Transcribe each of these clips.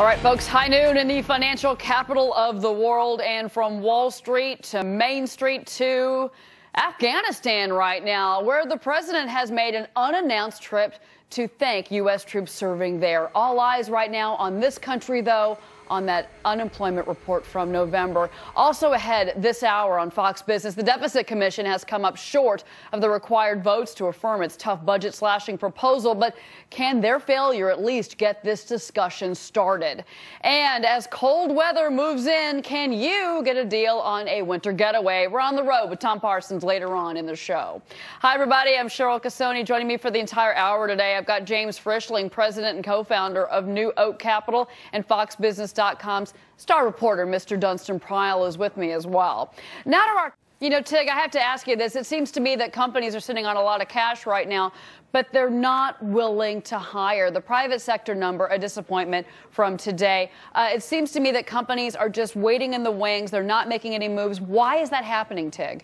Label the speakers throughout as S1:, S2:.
S1: All right, folks, high noon in the financial capital of the world, and from Wall Street to Main Street to Afghanistan right now, where the president has made an unannounced trip to thank U.S. troops serving there. All eyes right now on this country, though, on that unemployment report from November. Also ahead this hour on Fox Business, the Deficit Commission has come up short of the required votes to affirm its tough budget slashing proposal, but can their failure at least get this discussion started? And as cold weather moves in, can you get a deal on a winter getaway? We're on the road with Tom Parsons later on in the show. Hi, everybody. I'm Cheryl Casoni. Joining me for the entire hour today, I've got James Frichling, president and co-founder of NewOak Capital, and FoxBusiness.com's star reporter, Mr. Dunstan Pryle, is with me as well. Now to our, Tig, I have to ask you this. It seems to me that companies are sitting on a lot of cash right now, but they're not willing to hire. The private sector number, a disappointment from today. It seems to me that companies are just waiting in the wings. They're not making any moves. Why is that happening, Tig?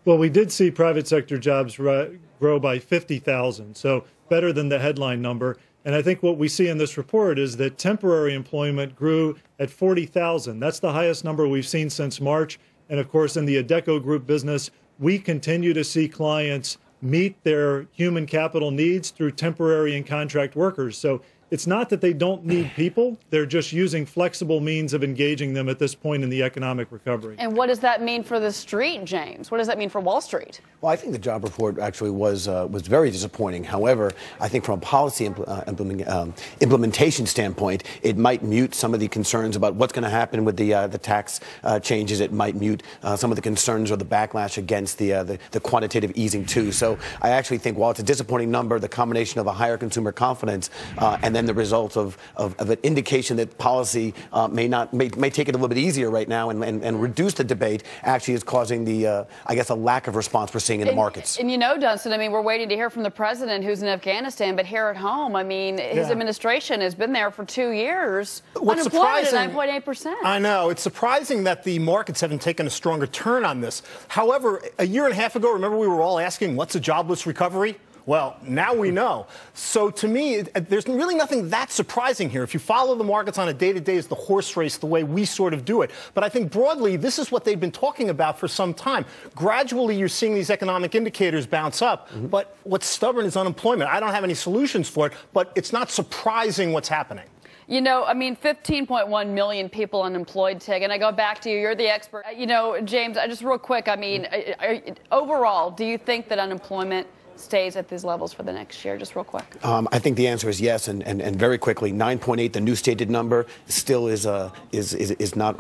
S2: Well, we did see private sector jobs grow by 50,000, so better than the headline number. And I think what we see in this report is that temporary employment grew at 40,000. That's the highest number we've seen since March. And of course, in the Adecco Group business, we continue to see clients meet their human capital needs through temporary and contract workers. So it's not that they don't need people. They're just using flexible means of engaging them at this point in the economic recovery.
S1: And what does that mean for the street, James? What does that mean for Wall Street?
S3: Well, I think the job report actually was very disappointing. However, I think from a policy implementation standpoint, it might mute some of the concerns about what's going to happen with the tax changes. It might mute some of the concerns or the backlash against the quantitative easing too. So I actually think while it's a disappointing number, the combination of a higher consumer confidence and then the result of an indication that policy may take it a little bit easier right now and reduce the debate actually is causing the I guess a lack of response we're seeing in the markets.
S1: And Dunstan, we're waiting to hear from the president who's in Afghanistan, but here at home, his administration has been there for 2 years.
S4: What's
S1: unemployment
S4: surprising,
S1: at 9.8%.
S4: I know. It's surprising that the markets haven't taken a stronger turn on this. However, a year and a half ago, remember we were all asking, what's a jobless recovery? Well, now we know. So to me, there's really nothing that surprising here. If you follow the markets on a day-to-day as the horse race, the way we sort of do it. But I think broadly, this is what they've been talking about for some time. Gradually, you're seeing these economic indicators bounce up. But what's stubborn is unemployment. I don't have any solutions for it, but it's not surprising what's happening.
S1: 15.1 million people unemployed, Tig, and I go back to you. You're the expert. James, just real quick, overall, do you think that unemployment stays at these levels for the next year? Just real quick.
S3: I think the answer is yes, and very quickly. 9.8, the new stated number, still is not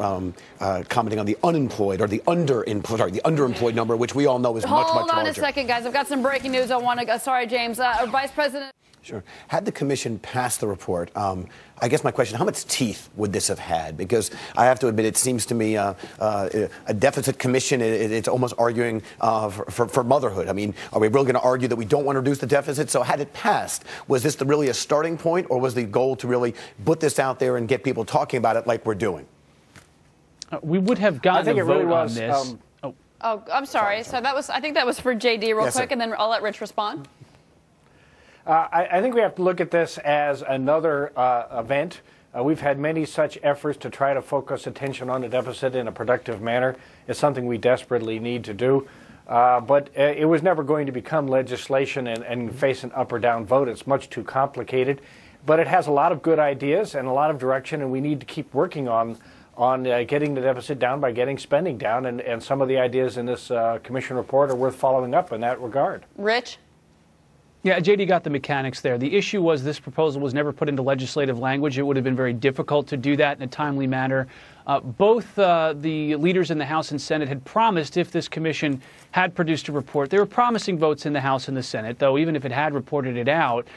S3: commenting on the unemployed or the underemployed number, which we all know is much larger.
S1: Hold on a second, guys. I've got some breaking news. I want to. Sorry, James. Vice President.
S3: Sure. Had the commission passed the report, I guess my question, how much teeth would this have had? Because I have to admit, it seems to me a deficit commission, it's almost arguing for motherhood. Are we really going to argue that we don't want to reduce the deficit? So had it passed, was this really a starting point, or was the goal to really put this out there and get people talking about it like we're doing?
S5: We would have gotten a vote on this.
S1: Oh, I'm sorry. So I think that was for JD real quick, and then I'll let Rich respond.
S6: I think we have to look at this as another event. We've had many such efforts to try to focus attention on the deficit in a productive manner. It's something we desperately need to do. But it was never going to become legislation and face an up or down vote. It's much too complicated. But it has a lot of good ideas and a lot of direction, and we need to keep working on getting the deficit down by getting spending down. And some of the ideas in this commission report are worth following up in that regard.
S1: Rich?
S5: Yeah, JD got the mechanics there. The issue was this proposal was never put into legislative language. It would have been very difficult to do that in a timely manner. Both the leaders in the House and Senate had promised, if this commission had produced a report, they were promising votes in the House and the Senate, though even if it had reported it out,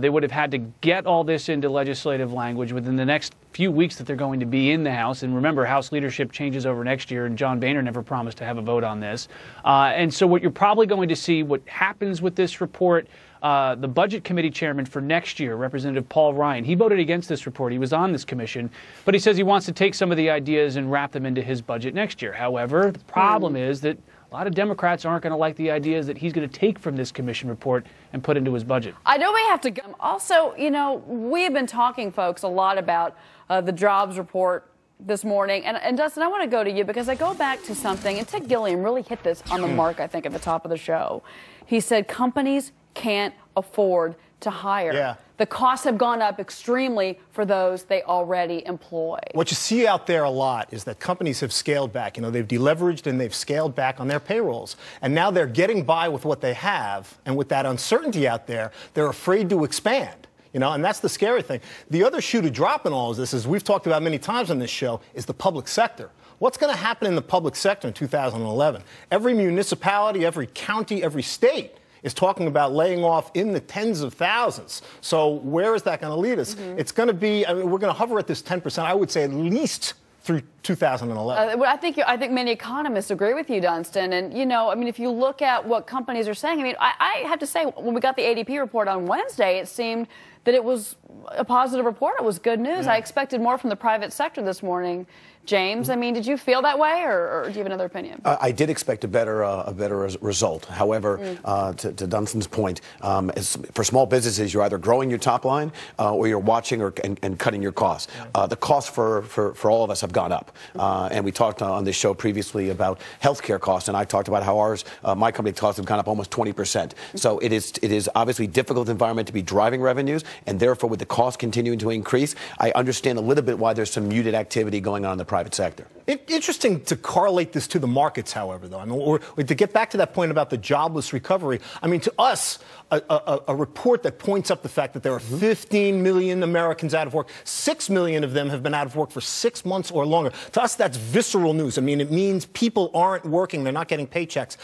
S5: they would have had to get all this into legislative language within the next few weeks that they're going to be in the House. And remember, House leadership changes over next year, and John Boehner never promised to have a vote on this. And so what you're probably going to see, what happens with this report, the Budget Committee chairman for next year, Representative Paul Ryan, he voted against this report. He was on this commission, but he says he wants to take some of the ideas and wrap them into his budget next year. However, the problem is that a lot of Democrats aren't going to like the ideas that he's going to take from this commission report and put into his budget.
S1: I know we have to go. Also, you know, we have been talking, folks, a lot about the jobs report this morning. And Dustin, I want to go to you because I go back to something, and Ted Gilliam really hit this on the mark, I think, at the top of the show. He said companies can't afford to hire.
S4: Yeah.
S1: The costs have gone up extremely for those they already employ.
S4: What you see out there a lot is that companies have scaled back. You know, they've deleveraged and they've scaled back on their payrolls. And now they're getting by with what they have. And with that uncertainty out there, they're afraid to expand. You know, and that's the scary thing. The other shoe to drop in all of this, as we've talked about many times on this show, is the public sector. What's going to happen in the public sector in 2011? Every municipality, every county, every state is talking about laying off in the tens of thousands. So where is that going to lead us? It's going to be, I mean, we're going to hover at this 10%, I would say at least through 2011.
S1: I think many economists agree with you, Dunstan. And, you know, I mean, if you look at what companies are saying, I mean, I have to say, when we got the ADP report on Wednesday, it seemed that it was a positive report. It was good news. I expected more from the private sector this morning. James, I mean, did you feel that way, or do you have another opinion?
S3: I did expect a better result. However, to Dunstan's point, for small businesses, you're either growing your top line or you're watching and cutting your costs. The costs for all of us have gone up. And we talked on this show previously about healthcare costs, and I talked about how my company costs have gone up almost 20%. So it is obviously a difficult environment to be driving revenues, and therefore with the cost continuing to increase, I understand a little bit why there's some muted activity going on in the private sector.
S4: Interesting to correlate this to the markets, however, though. I mean, or to get back to that point about the jobless recovery, I mean, to us, a report that points up the fact that there are 15 million Americans out of work, 6 million of them have been out of work for 6 months or longer. To us, that's visceral news. I mean, it means people aren't working, they're not getting paychecks.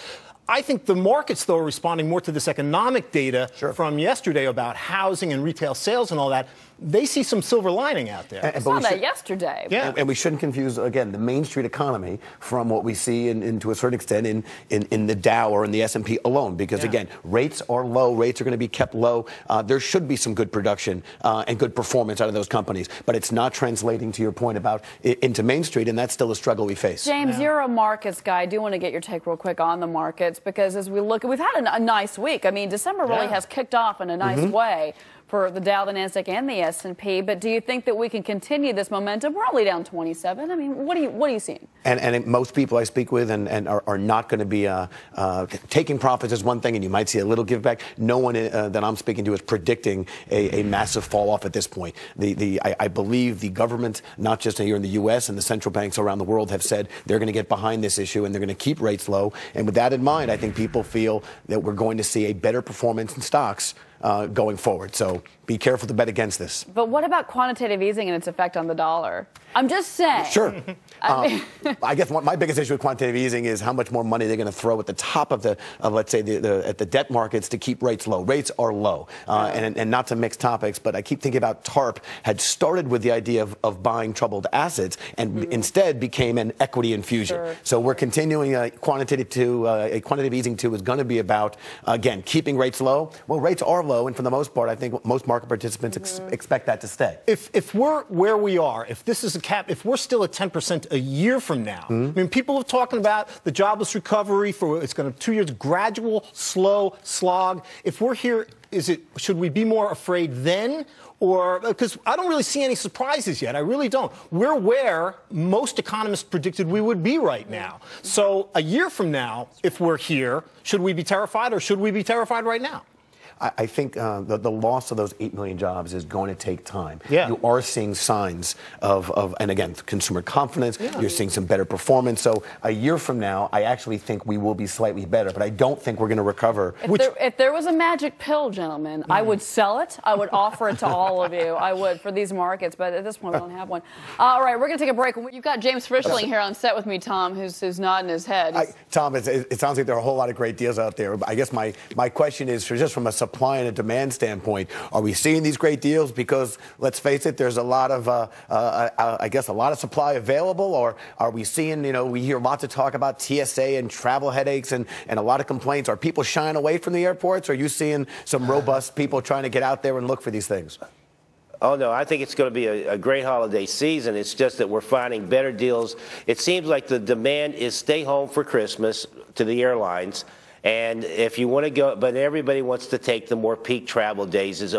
S4: I think the markets, though, are responding more to this economic data from yesterday about housing and retail sales and all that. They see some silver lining out there.
S1: I saw that yesterday.
S3: Yeah. And we shouldn't confuse, again, the Main Street economy from what we see, to a certain extent, in the Dow or in the S&P alone. Because, again, rates are low. Rates are going to be kept low. There should be some good production and good performance out of those companies. But it's not translating, to your point, about into Main Street, and that's still a struggle we face.
S1: James, you're a markets guy. I do want to get your take real quick on the markets, because as we look, we've had a nice week. I mean, December really has kicked off in a nice way for the Dow, the NASDAQ, and the S&P. But do you think that we can continue this momentum? We're only down 27. I mean, what are you seeing? And
S3: most people I speak with and are not going to be taking profits is one thing, and you might see a little give back. No one that I'm speaking to is predicting a massive fall off at this point. I believe the government, not just here in the U.S. and the central banks around the world, have said they're going to get behind this issue and they're going to keep rates low. And with that in mind, I think people feel that we're going to see a better performance in stocks going forward. So be careful to bet against this.
S1: But what about quantitative easing and its effect on the dollar? I'm just saying.
S3: Sure. I guess my biggest issue with quantitative easing is how much more money they're going to throw at the top of let's say, at the debt markets to keep rates low. Rates are low. And not to mix topics, but I keep thinking about TARP had started with the idea of buying troubled assets and instead became an equity infusion. So we're continuing quantitative easing 2 is going to be about, again, keeping rates low. Well, rates are low, and for the most part, I think most market participants expect that to stay.
S4: If we're where we are, if this is a cap, if we're still at 10% a year from now, I mean, people are talking about the jobless recovery it's going to 2 years, gradual, slow slog. If we're here, should we be more afraid then? Or because I don't really see any surprises yet. I really don't. We're where most economists predicted we would be right now. So a year from now, if we're here, should we be terrified, or should we be terrified right now?
S3: I think the loss of those 8 million jobs is going to take time.
S4: Yeah.
S3: You are seeing signs of and again, consumer confidence. Yeah. You're seeing some better performance. So a year from now, I actually think we will be slightly better, but I don't think we're going to recover.
S1: If there was a magic pill, gentlemen, I would sell it. I would offer it to all of you. I would for these markets, but at this point, we don't have one. All right, we're going to take a break. You've got James Frischling here on set with me, Tom, who's nodding his head.
S3: Tom, it sounds like there are a whole lot of great deals out there. I guess my question is, just from a supply and a demand standpoint, are we seeing these great deals? Because let's face it, there's a lot of, I guess, a lot of supply available. Or are we seeing, we hear lots of talk about TSA and travel headaches and a lot of complaints. Are people shying away from the airports? Are you seeing some robust people trying to get out there and look for these things?
S7: Oh, no, I think it's going to be a great holiday season. It's just that we're finding better deals. It seems like the demand is stay home for Christmas to the airlines. And if you want to go, but everybody wants to take the more peak travel days is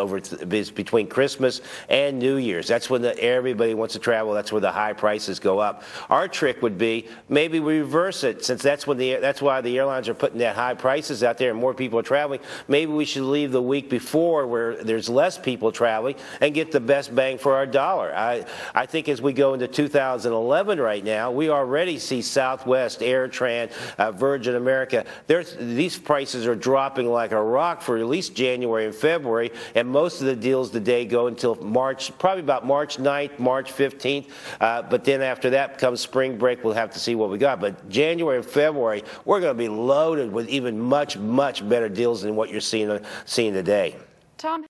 S7: between Christmas and New Year's. That's when everybody wants to travel. That's where the high prices go up. Our trick would be maybe we reverse it, since that's why the airlines are putting that high prices out there and more people are traveling. Maybe we should leave the week before where there's less people traveling and get the best bang for our dollar. I think as we go into 2011 right now, we already see Southwest, AirTran, Virgin America. These prices are dropping like a rock for at least January and February, and most of the deals today go until March, probably about March 9th, March 15th. But then after that comes spring break. We'll have to see what we got. But January and February, we're going to be loaded with even much, much better deals than what you're seeing today.
S1: Tom,